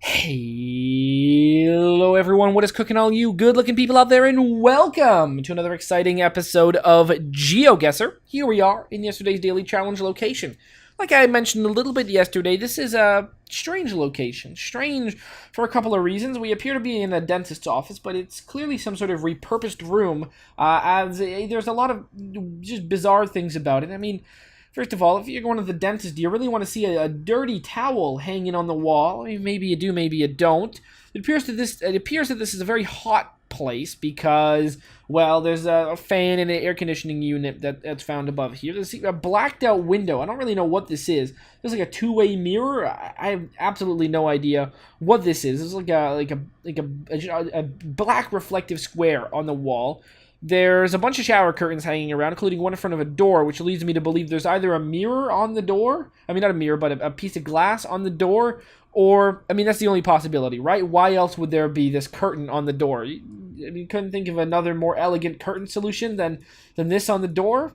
Hello everyone, what is cooking all you good looking people out there, and welcome to another exciting episode of GeoGuessr. Here we are in yesterday's daily challenge location. Like I mentioned a little bit yesterday, this is a strange location. Strange for a couple of reasons. We appear to be in a dentist's office, but it's clearly some sort of repurposed room, as there's a lot of just bizarre things about it. I mean, first of all, if you're going to the dentist, do you really want to see a dirty towel hanging on the wall? I mean, maybe you do, maybe you don't. It appears that this is a very hot place because, well, there's a fan and an air conditioning unit that's found above here. There's a blacked out window. I don't really know what this is. There's like a two-way mirror. I have absolutely no idea what this is. It's like a black reflective square on the wall. There's a bunch of shower curtains hanging around, including one in front of a door, which leads me to believe there's either a mirror on the door. I mean, not a mirror, but a piece of glass on the door. Or, I mean, that's the only possibility, right? Why else would there be this curtain on the door? I mean, you couldn't think of another more elegant curtain solution than this on the door?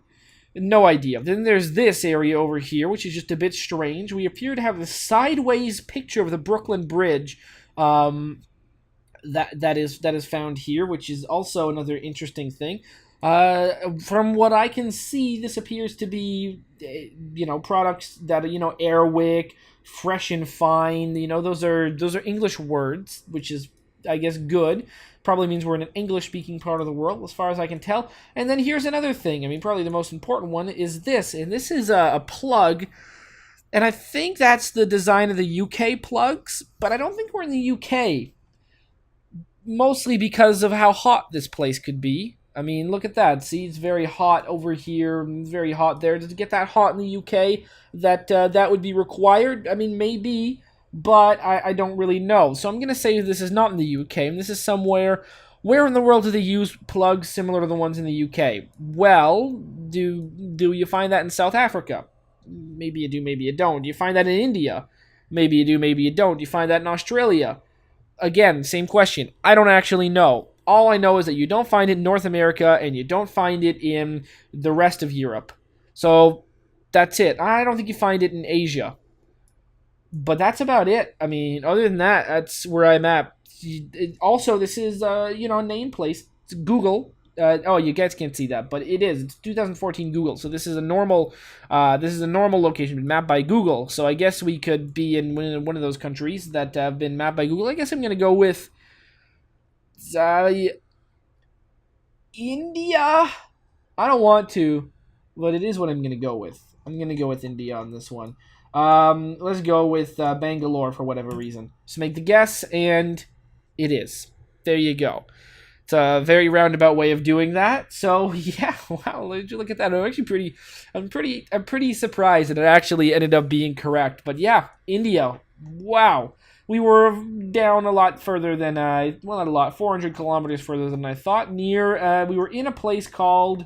No idea. Then there's this area over here, which is just a bit strange. We appear to have the sideways picture of the Brooklyn Bridge. That is found here, which is also another interesting thing. From what I can see, this appears to be, products that, Airwick, Fresh and Fine, those are English words, which is, I guess, good. Probably means we're in an English-speaking part of the world, as far as I can tell. And then here's another thing. I mean, probably the most important one is this, and this is a plug. And I think that's the design of the UK plugs, but I don't think we're in the UK. Mostly because of how hot this place could be. I mean, look at that. See, it's very hot over here, very hot there. Does it get that hot in the UK that would be required? I mean, maybe, but I don't really know. So I'm going to say this is not in the UK, and this is somewhere. Where in the world do they use plugs similar to the ones in the UK? Well, do you find that in South Africa? Maybe you do, maybe you don't. Do you find that in India? Maybe you do, maybe you don't. Do you find that in Australia? Again, same question. I don't actually know. All I know is that you don't find it in North America and you don't find it in the rest of Europe. So that's it. I don't think you find it in Asia. But that's about it. I mean, other than that, that's where I'm at. Also, this is, a name place. It's Google. Oh, you guys can't see that, but it is. It's 2014 Google, so this is a normal location mapped by Google. So I guess we could be in one of those countries that have been mapped by Google. I guess I'm gonna go with India. I don't want to, but it is what I'm gonna go with. I'm gonna go with India on this one. Let's go with Bangalore for whatever reason. Just make the guess, and it is. There you go. It's a very roundabout way of doing that. So yeah, wow, look at that. I'm pretty surprised that it actually ended up being correct. But yeah, India. Wow. We were down a lot further than not a lot, 400 kilometers further than I thought. We were in a place called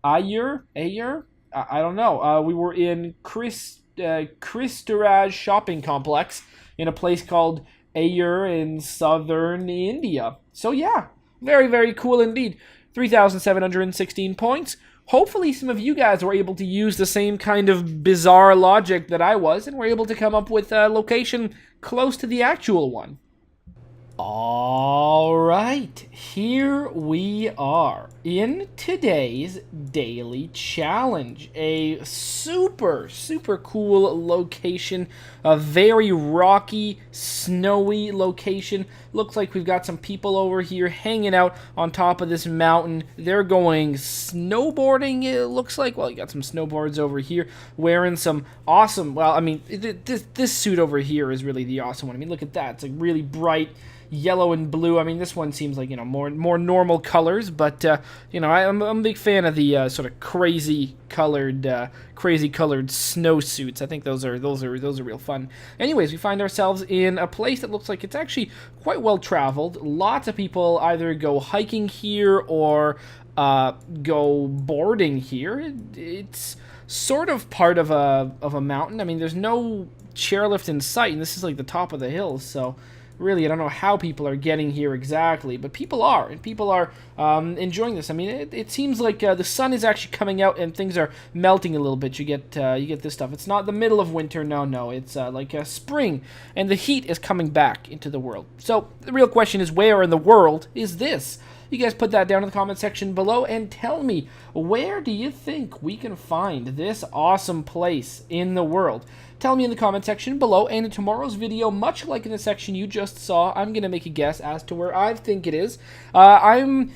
Ather. I don't know. We were in Kristuraj shopping complex in a place called Ather in southern India. So yeah. Very, very cool indeed. 3,716 points. Hopefully some of you guys were able to use the same kind of bizarre logic that I was and were able to come up with a location close to the actual one. All right, here we are in today's daily challenge. A super, super cool location, a very rocky, snowy location. Looks like we've got some people over here hanging out on top of this mountain. They're going snowboarding, it looks like. Well, you got some snowboards over here wearing some awesome, well, I mean, this suit over here is really the awesome one. I mean, look at that. It's like really bright yellow and blue. I mean, this one seems like, more normal colors, but I'm a big fan of the sort of crazy colored snowsuits. I think those are real fun. Anyways, we find ourselves in a place that looks like it's actually quite well traveled. Lots of people either go hiking here or go boarding here. It's sort of part of a mountain. I mean, there's no chairlift in sight, and this is like the top of the hills, so really, I don't know how people are getting here exactly, but people are, and people are enjoying this. I mean, it seems like the sun is actually coming out and things are melting a little bit. You get this stuff. It's not the middle of winter, no. It's like spring, and the heat is coming back into the world. So the real question is, where in the world is this? You guys put that down in the comment section below and tell me, where do you think we can find this awesome place in the world? Tell me in the comment section below, and in tomorrow's video, much like in the section you just saw, I'm going to make a guess as to where I think it is. I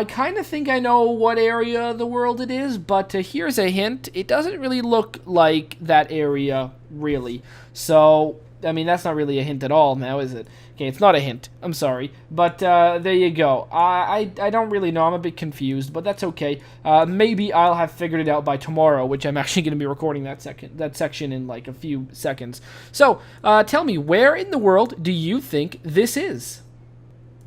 kind of think I know what area of the world it is, but here's a hint. It doesn't really look like that area, really. So, I mean, that's not really a hint at all now, is it? Okay, it's not a hint. I'm sorry. But there you go. I don't really know. I'm a bit confused, but that's okay. Maybe I'll have figured it out by tomorrow, which I'm actually going to be recording that section in like a few seconds. So, tell me, where in the world do you think this is?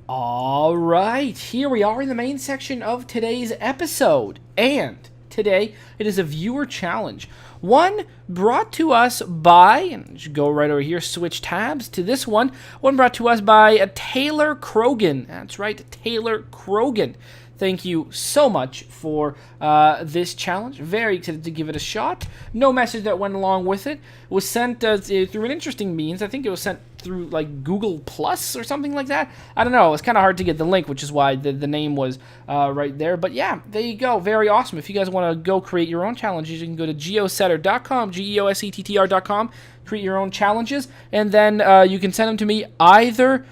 Alright, here we are in the main section of today's episode. And today, it is a viewer challenge. One brought to us by, and just go right over here, switch tabs to this one. One brought to us by Taylor Krogan. That's right, Taylor Krogan. Thank you so much for this challenge. Very excited to give it a shot. No message that went along with it. It was sent through an interesting means. I think it was sent through like Google Plus or something like that. I don't know. It's kind of hard to get the link, which is why the name was right there. But yeah, there you go. Very awesome. If you guys want to go create your own challenges, you can go to geosetter.com, geosettr.com, create your own challenges, and then you can send them to me either.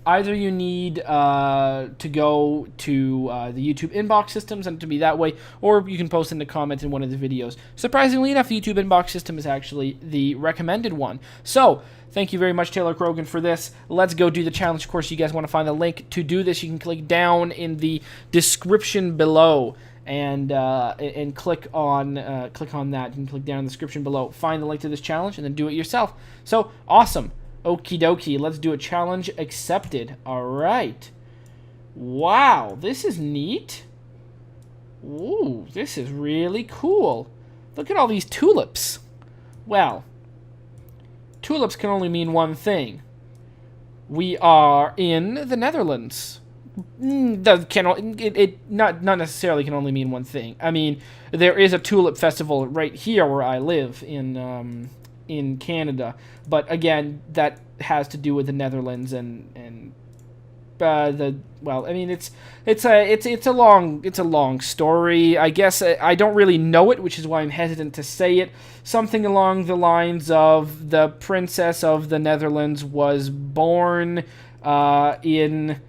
Either you need to go to the YouTube inbox system, send it to me that way, or you can post in the comment in one of the videos. Surprisingly enough, the YouTube inbox system is actually the recommended one. So, thank you very much, Taylor Krogan, for this. Let's go do the challenge. Of course, you guys want to find the link to do this, you can click down in the description below and click on that. You can click down in the description below, find the link to this challenge, and then do it yourself. So, awesome. Okie dokie, let's do a challenge accepted. Alright. Wow, this is neat. Ooh, this is really cool. Look at all these tulips. Well, tulips can only mean one thing. We are in the Netherlands. Not necessarily can only mean one thing. I mean, there is a tulip festival right here where I live in Canada, but again, that has to do with the Netherlands and well, I mean, it's a long story. I guess I don't really know it, which is why I'm hesitant to say it. Something along the lines of the princess of the Netherlands was born in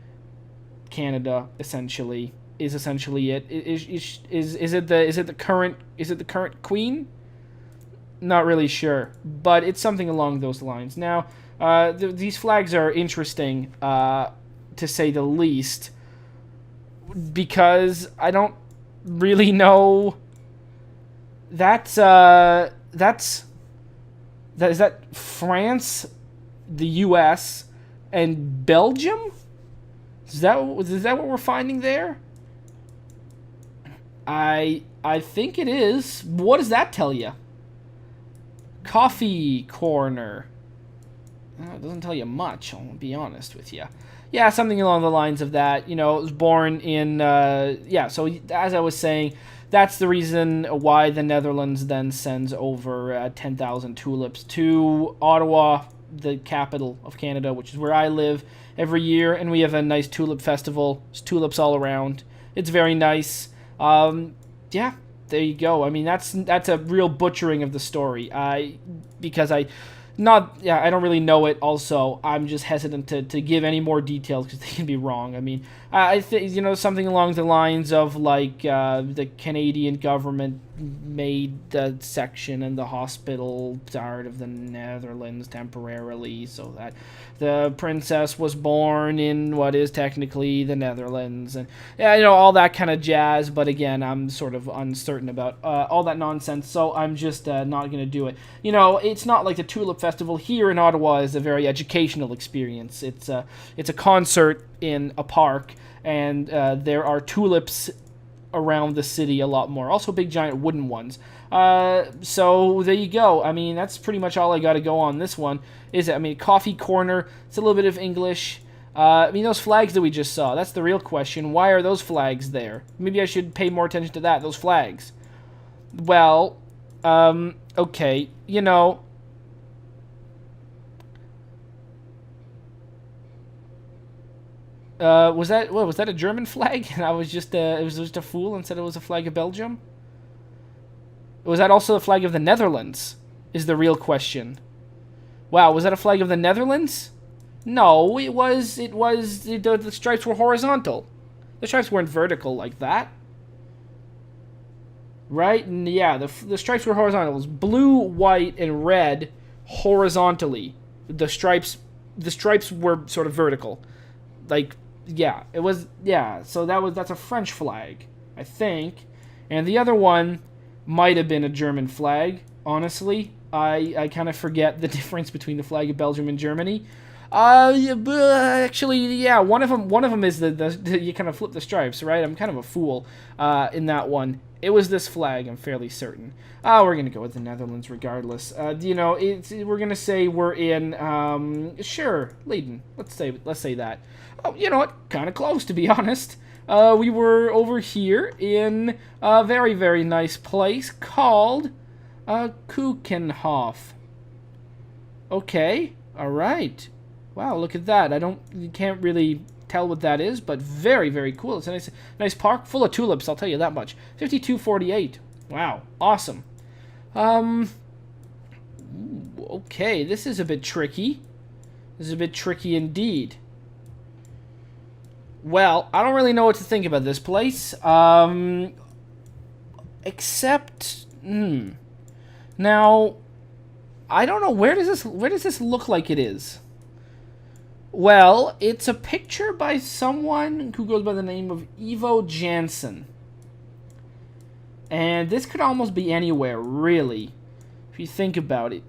Canada. Essentially, is essentially it. Is it the current queen? Not really sure, but it's something along those lines. Now, these flags are interesting, to say the least, because I don't really know. Is that France, the U.S., and Belgium? Is that what we're finding there? I think it is. What does that tell you? Coffee corner. It doesn't tell you much, I'll be honest with you. Yeah, something along the lines of that. You know, it was born in, yeah, so as I was saying, that's the reason why the Netherlands then sends over 10,000 tulips to Ottawa, the capital of Canada, which is where I live, every year, and we have a nice tulip festival. There's tulips all around. It's very nice. Yeah. There you go. I mean, that's a real butchering of the story. Because I don't really know it. Also, I'm just hesitant to give any more details because they can be wrong. I mean, I think, you know, something along the lines of like the Canadian government made the section and the hospital part of the Netherlands temporarily, so that the princess was born in what is technically the Netherlands, and yeah, you know, all that kind of jazz. But again, I'm sort of uncertain about all that nonsense, so I'm just not going to do it. You know, it's not like the Tulip Festival here in Ottawa is a very educational experience. It's a concert in a park, and there are tulips around the city a lot more. Also big giant wooden ones. So there you go. I mean, that's pretty much all I got to go on this one. Is it? I mean, coffee corner. It's a little bit of English. I mean, those flags that we just saw. That's the real question. Why are those flags there? Maybe I should pay more attention to that. Those flags. Well, okay. You know. Was that a German flag? And I was just it was just a fool and said it was a flag of Belgium. Was that also the flag of the Netherlands? Is the real question. Wow, was that a flag of the Netherlands? No, it was. The stripes were horizontal. The stripes weren't vertical like that. Right? And yeah, the stripes were horizontal. It was blue, white, and red horizontally. The stripes were sort of vertical. Like, yeah, it was, yeah, so that's a French flag, I think. And the other one might have been a German flag, honestly. I kind of forget the difference between the flag of Belgium and Germany. Actually, yeah, one of them is the you kind of flip the stripes, right? I'm kind of a fool in that one. It was this flag, I'm fairly certain. We're gonna go with the Netherlands regardless. You know, we're gonna say we're in sure, Leiden. Let's say that. Oh, you know what? Kind of close, to be honest. We were over here in a very, very nice place called Kuchenhof. Okay, all right. Wow, look at that. You can't really tell what that is, but very, very cool. It's a nice park full of tulips, I'll tell you that much. 5248. Wow, awesome. Okay, this is a bit tricky. This is a bit tricky indeed. Well, I don't really know what to think about this place. Except, now, I don't know, where does this look like it is? Well, it's a picture by someone who goes by the name of Ivo Jansen. And this could almost be anywhere, really, if you think about it.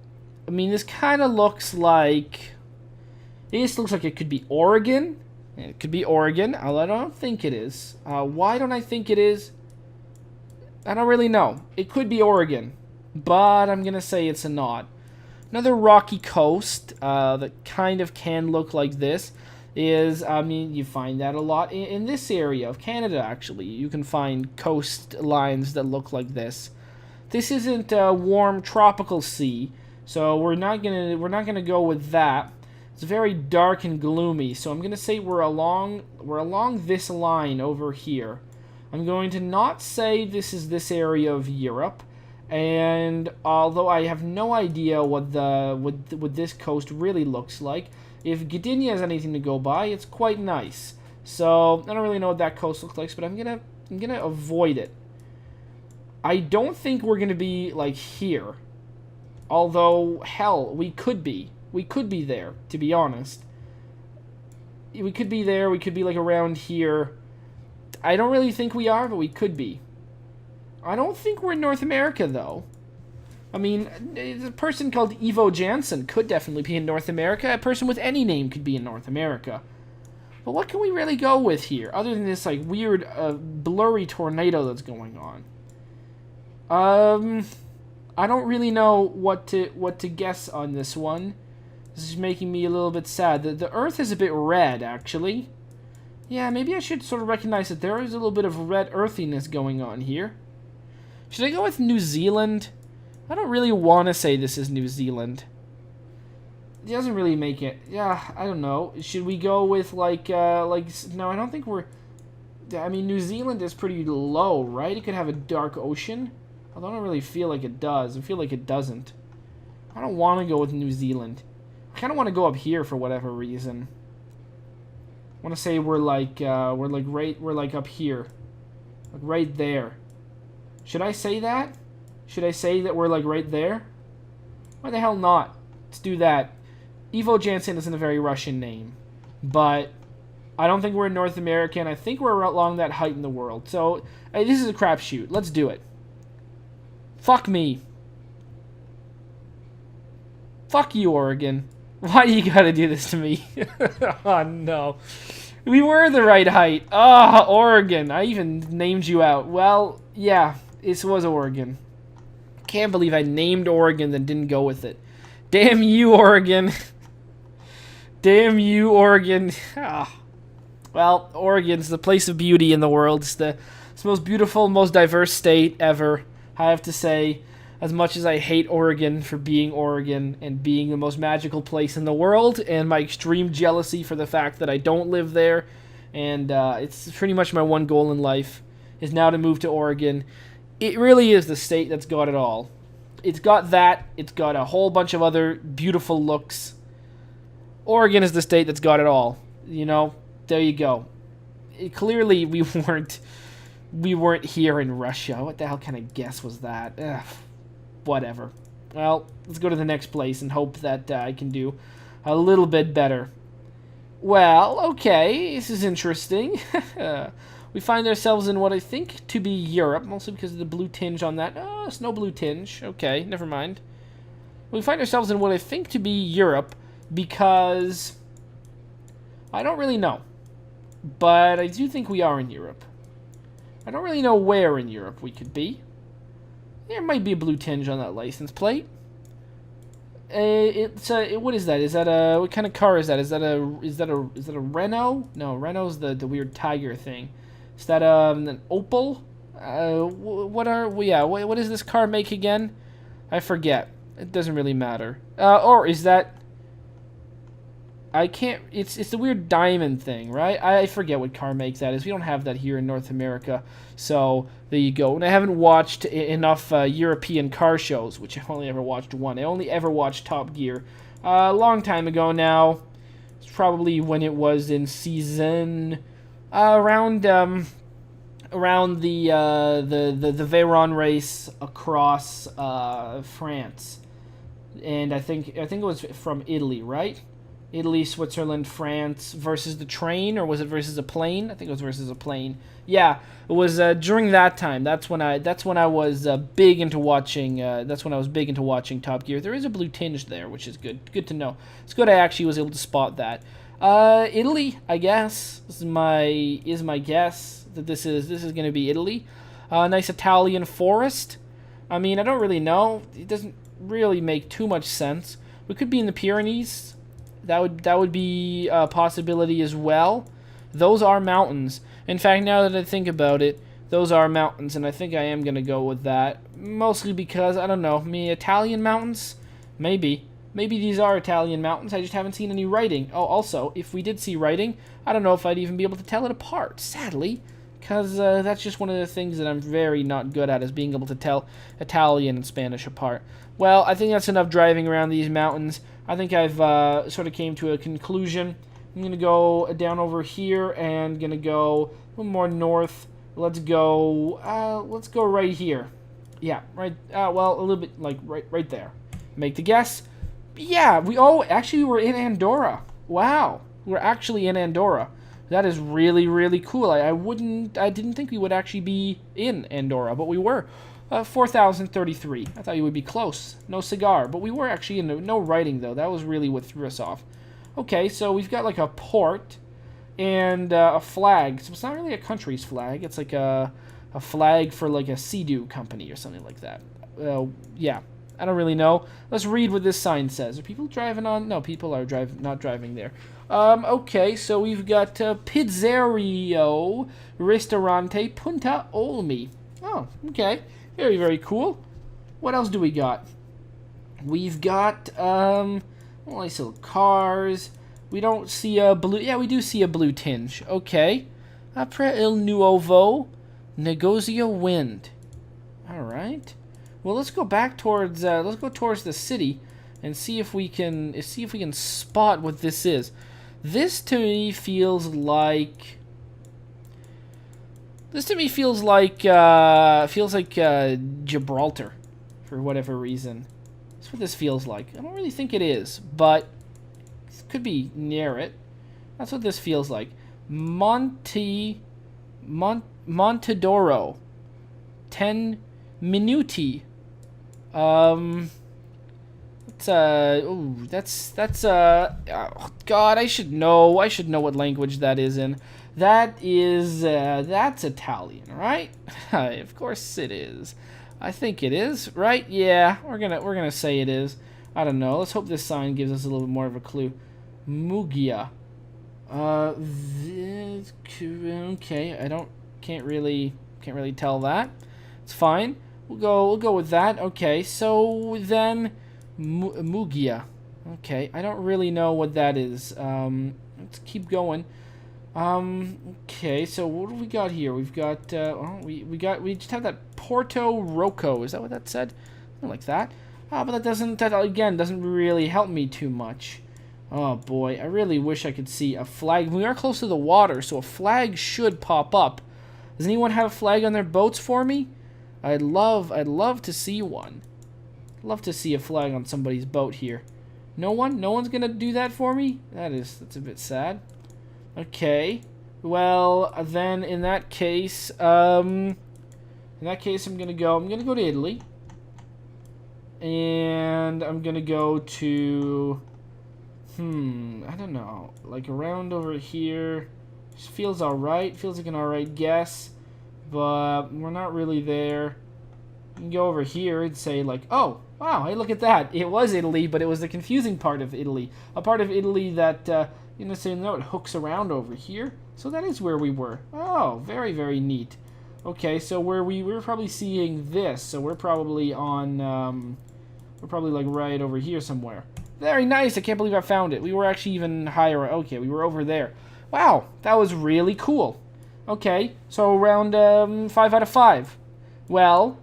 I mean, this kind of looks like... This looks like it could be Oregon. It could be Oregon, although I don't think it is. Why don't I think it is? I don't really know. It could be Oregon, but I'm going to say it's not. Another rocky coast that kind of can look like this is, I mean, you find that a lot in this area of Canada, actually. You can find coastlines that look like this. This isn't a warm tropical sea, so we're not gonna go with that. It's very dark and gloomy, so I'm gonna say we're along this line over here. I'm going to not say this is this area of Europe. And although I have no idea what this coast really looks like, if Gdynia has anything to go by, it's quite nice. So I don't really know what that coast looks like, but I'm gonna avoid it. I don't think we're gonna be like here. Although hell, we could be there, to be honest. We could be there. We could be like around here. I don't really think we are, but we could be. I don't think we're in North America, though. I mean, a person called Ivo Jansen could definitely be in North America. A person with any name could be in North America. But what can we really go with here, other than this, like, weird, blurry tornado that's going on? I don't really know what to guess on this one. This is making me a little bit sad. The Earth is a bit red, actually. Yeah, maybe I should sort of recognize that there is a little bit of red earthiness going on here. Should I go with New Zealand? I don't really want to say this is New Zealand. It doesn't really make it. Yeah, I don't know. Should we go with no, I don't think we're... I mean, New Zealand is pretty low, right? It could have a dark ocean. Although I don't really feel like it does. I feel like it doesn't. I don't want to go with New Zealand. I kind of want to go up here for whatever reason. I want to say we're like up here. Like right there. Should I say that? Should I say that we're like right there? Why the hell not? Let's do that. Ivo Jansen isn't a very Russian name. But I don't think we're in North America, and I think we're along that height in the world. So, hey, this is a crapshoot. Let's do it. Fuck me. Fuck you, Oregon. Why do you gotta do this to me? Oh, no. We were the right height. Ah, oh, Oregon. I even named you out. Well, yeah, it was Oregon. can't believe I named Oregon then didn't go with it. Damn you, Oregon. Damn you, Oregon. Ah. Well, Oregon's the place of beauty in the world. It's the most beautiful, most diverse state ever. I have to say, as much as I hate Oregon for being Oregon and being the most magical place in the world, and my extreme jealousy for the fact that I don't live there, and it's pretty much my one goal in life, is now to move to Oregon. It really is the state that's got it all. It's got that. It's got a whole bunch of other beautiful looks. Oregon is the state that's got it all. You know, there you go. Clearly, we weren't here in Russia. What the hell kind of guess was that? Ugh, whatever. Well, let's go to the next place and hope that I can do a little bit better. Well, okay, this is interesting. We find ourselves in what I think to be Europe, mostly because of the blue tinge on that. Oh, it's no blue tinge. Okay, never mind. We find ourselves in what I think to be Europe because I don't really know. But I do think we are in Europe. I don't really know where in Europe we could be. There might be a blue tinge on that license plate. It's what is that? Is that a what kind of car is that? Is that a Renault? No, Renault's the weird tiger thing. Is that an Opel? What does this car make again? I forget. It doesn't really matter. Or is that? I can't. It's the weird diamond thing, right? I forget what car make that is. We don't have that here in North America, so there you go. And I haven't watched enough European car shows, which I've only ever watched one. I only ever watched Top Gear a long time ago now. It's probably when it was in season around the Veyron race across France, and I think it was from Italy, right? Italy, Switzerland, France versus the train, or was it versus a plane? I think it was versus a plane. Yeah, it was during that time. That's when I was big into watching. That's when I was big into watching Top Gear. There is a blue tinge there, which is good. Good to know. It's good I actually was able to spot that. Italy, I guess is my guess that this is going to be Italy. Nice Italian forest. I mean, I don't really know. It doesn't really make too much sense. We could be in the Pyrenees. That would be a possibility as well. Those are mountains. In fact, now that I think about it, those are mountains, and I think I am going to go with that. Mostly because, I don't know, Italian mountains? Maybe. Maybe these are Italian mountains, I just haven't seen any writing. Oh, also, if we did see writing, I don't know if I'd even be able to tell it apart, sadly. Because that's just one of the things that I'm very not good at, is being able to tell Italian and Spanish apart. Well, I think that's enough driving around these mountains. I think I've sort of came to a conclusion. I'm going to go down over here and going to go a little more north. Let's go right here. Yeah, right, well, a little bit, like, right there. Make the guess. Yeah, actually, we're in Andorra. Wow, we're actually in Andorra. That is really, really cool. I didn't think we would actually be in Andorra, but we were. 4,033. I thought you would be close. No cigar, but we were actually in no writing, though. That was really what threw us off. Okay, so we've got like a port and a flag. So it's not really a country's flag. It's like a flag for like a Sea-Doo company or something like that. Yeah, I don't really know. Let's read what this sign says. Are people driving on? No, people are not driving there. Okay, so we've got Pizzerio Ristorante Punta Olmi. Oh, okay. Very, very cool. What else do we got? We've got, nice little cars. We don't see a blue... Yeah, we do see a blue tinge. Okay. Après il nuovo negozio wind. Alright. Well, let's go back towards, let's go towards the city and see if we can spot what this is. This to me feels like... Gibraltar, for whatever reason. That's what this feels like. I don't really think it is, but it could be near it. That's what this feels like. Montedoro. 10 minuti. Oh, God, I should know what language that is in. That's Italian, right? Of course it is. I think it is, right? Yeah, we're gonna say it is. I don't know. Let's hope this sign gives us a little bit more of a clue. Mugia. Okay. Can't really tell that. It's fine. We'll go with that. Okay. So then, Mugia. Okay. I don't really know what that is. Let's keep going. Okay, so what do we got here? We've got, we just have that Porto Roco. Is that what that said? Something like that. But that again doesn't really help me too much. Oh boy, I really wish I could see a flag. We are close to the water, so a flag should pop up. Does anyone have a flag on their boats for me? I'd love to see one. I'd love to see a flag on somebody's boat here. No one? No one's gonna do that for me? That's a bit sad. Okay, well then in that case, I'm gonna go to Italy, and I'm gonna go to, I don't know, like around over here. Feels alright. Feels like an alright guess, but we're not really there. You can go over here and say like, oh wow, hey look at that. It was Italy, but it was the confusing part of Italy, a part of Italy that. No, it hooks around over here. So that is where we were. Oh, very, very neat. Okay, so we're probably seeing this. So we're probably on, we're probably like right over here somewhere. Very nice. I can't believe I found it. We were actually even higher. Okay, we were over there. Wow, that was really cool. Okay, so around 5 out of 5. Well,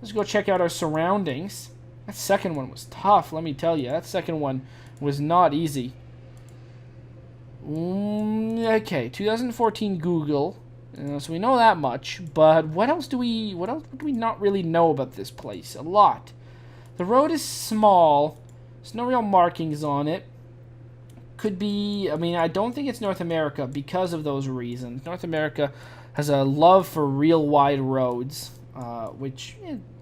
let's go check out our surroundings. That second one was tough, let me tell you. That second one was not easy. Okay, 2014 Google. So we know that much, but what else do we not really know about this place? A lot. The road is small. There's no real markings on it. Could be, I mean, I don't think it's North America because of those reasons. North America has a love for real wide roads, which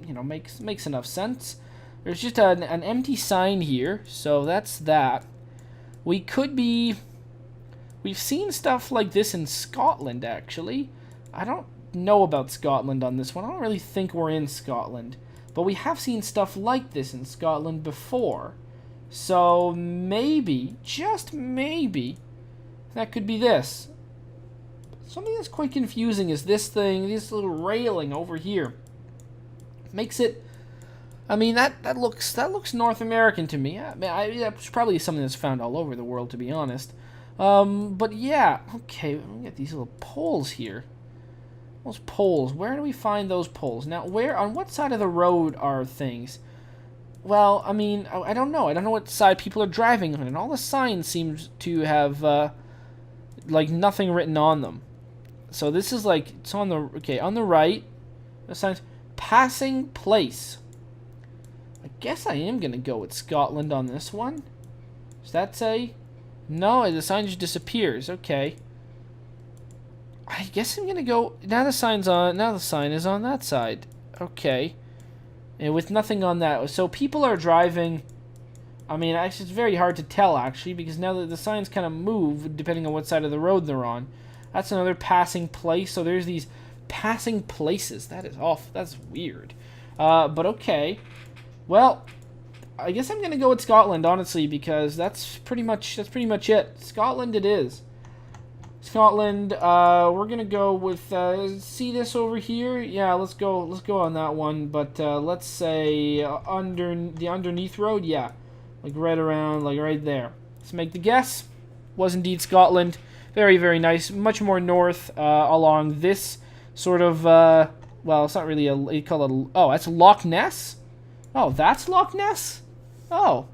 makes enough sense. There's just an empty sign here, so that's that. We could be. We've seen stuff like this in Scotland, actually. I don't know about Scotland on this one. I don't really think we're in Scotland. But we have seen stuff like this in Scotland before. So maybe, just maybe, that could be this. Something that's quite confusing is this thing, this little railing over here. Makes it... I mean, that looks North American to me. I mean, that's probably something that's found all over the world, to be honest. But yeah, okay, we get these little poles here. Those poles, where do we find those poles? Now, on what side of the road are things? Well, I mean, I don't know. I don't know what side people are driving on, and all the signs seem to have, like, nothing written on them. So this is like, it's on the right, the signs, passing place. I guess I am going to go with Scotland on this one. Does that say? No, the sign just disappears. Okay. I guess I'm gonna go. Now the sign is on that side. Okay. And with nothing on that, so people are driving. I mean, actually, it's very hard to tell actually because now that the signs kind of move depending on what side of the road they're on. That's another passing place. So there's these passing places. That is off. That's weird. But okay. Well. I guess I'm gonna go with Scotland, honestly, because that's pretty much it. Scotland, it is. Scotland. We're gonna go with. See this over here? Yeah, let's go on that one. But let's say underneath road. Yeah, like right around, like right there. Let's make the guess. Was indeed Scotland. Very, very nice. Much more north along this sort of. Well, it's not really a. You call it. Oh, that's Loch Ness. Oh, that's Loch Ness. Oh,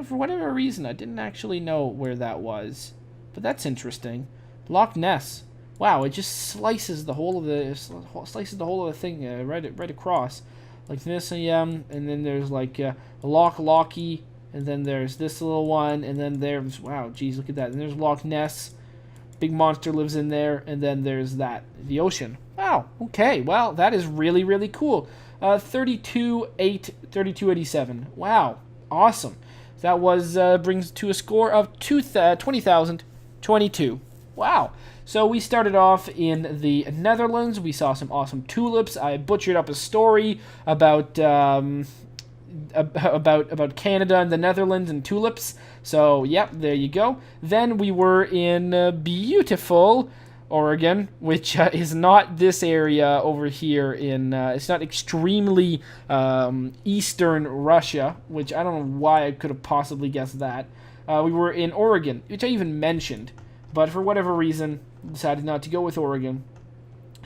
for whatever reason, I didn't actually know where that was, but that's interesting. Loch Ness. Wow, it just slices the whole of the thing right across, like this. And then there's like Loch Lochy, and then there's this little one, and then there's wow, geez, look at that. And there's Loch Ness. Big monster lives in there, and then there's the ocean. Wow. Okay. Well, that is really, really cool. 3287. Wow, awesome. That was brings to a score of 20,022. Wow. So we started off in the Netherlands. We saw some awesome tulips. I butchered up a story about Canada and the Netherlands and tulips. So, yep, there you go. Then we were in beautiful Oregon, which is not this area over here in, it's not extremely eastern Russia, which I don't know why I could have possibly guessed that. We were in Oregon, which I even mentioned, but for whatever reason, decided not to go with Oregon.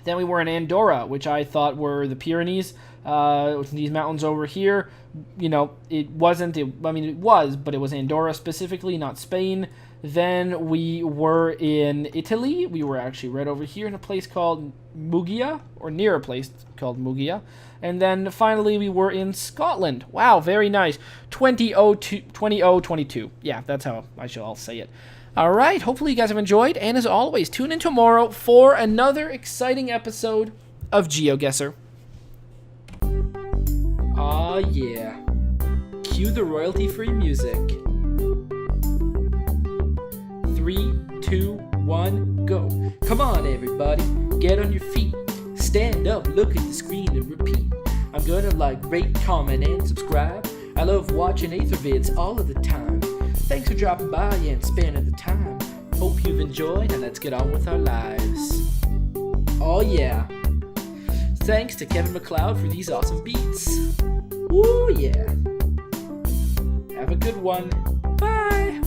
Then we were in Andorra, which I thought were the Pyrenees, these mountains over here. You know, it wasn't, it was, but it was Andorra specifically, not Spain. Then we were in Italy. We were actually right over here in a place called Muggia, or near a place called Muggia. And then finally we were in Scotland. Wow, very nice. 2022. Yeah, that's how I shall say it. All right, hopefully you guys have enjoyed, and as always, tune in tomorrow for another exciting episode of GeoGuessr. Aw, yeah. Cue the royalty-free music. 3, 2, 1, go. Come on, everybody, get on your feet. Stand up, look at the screen, and repeat. I'm gonna like, rate, comment, and subscribe. I love watching Ather vids all of the time. Thanks for dropping by and spending the time. Hope you've enjoyed, and let's get on with our lives. Oh yeah. Thanks to Kevin MacLeod for these awesome beats. Ooh yeah. Have a good one. Bye.